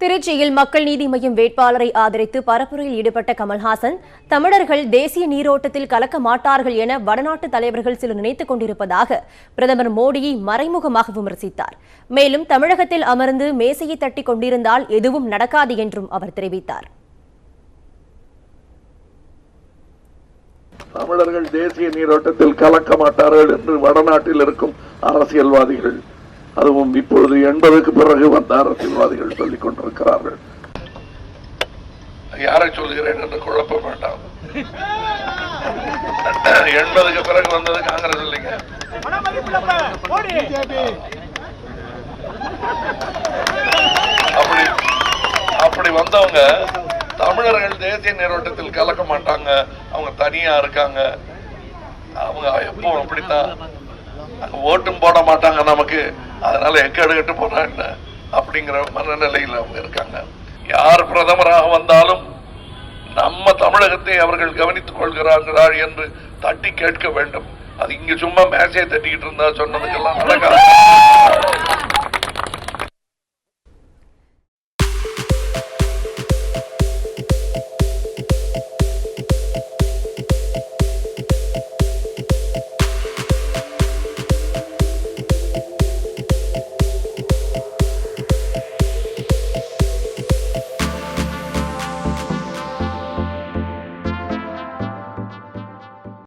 திருச்சியில் மக்கள் நீதி மய்யம் வேட்பாளரை ஆதரித்து பரப்புரையில் ஈடுபட்ட கமல்ஹாசன், தமிழர்கள் தேசிய நீரோட்டத்தில் கலக்க மாட்டார்கள் என வடநாட்டு தலைவர்கள் சிலர் நினைத்துக் கொண்டிருப்பதாக பிரதமர் மோடியை மறைமுகமாக விமர்சித்தார். மேலும் தமிழகத்தில் அமர்ந்து மேசையை தட்டிக் கொண்டிருந்தால் எதுவும் நடக்காது என்றும் அவர் தெரிவித்தார். தமிழர்கள் தேசிய நீரோட்டத்தில் கலக்க மாட்டார்கள் என்று வடநாட்டில் இருக்கும் அரசியல்வாதிகள், அதுவும் இப்பொழுது 80க்கு பிறகு வந்த அரசியல்வாதிகள் சொல்லிக் கொண்டிருக்கிறார்கள். யாரை சொல்கிறேன் என்று குழப்ப வேண்டாம். 80க்கு பிறகு வந்தது காங்கிரஸ் இல்லைங்க. அப்படி வந்தவங்க தமிழர்கள் தேசிய நீரோட்டத்தில் கலக்க மாட்டாங்க, அவங்க தனியா இருக்காங்க, அவங்க எப்போ அப்படித்தான் ஓட்டும் போட மாட்டாங்க நமக்கு, அதனால எக்கெடுகட்டு போறாங்க அப்படிங்கிற மனநிலையில் அவங்க இருக்காங்க. யார் பிரதமராக வந்தாலும் நம்ம தமிழகத்தை அவர்கள் கவனித்துக் கொள்கிறார்கள் என்று தட்டி கேட்க வேண்டும். அது இங்க சும்மா மேசையை தட்டிக்கிட்டு இருந்தா சொன்னதுக்கெல்லாம் நடக்காது.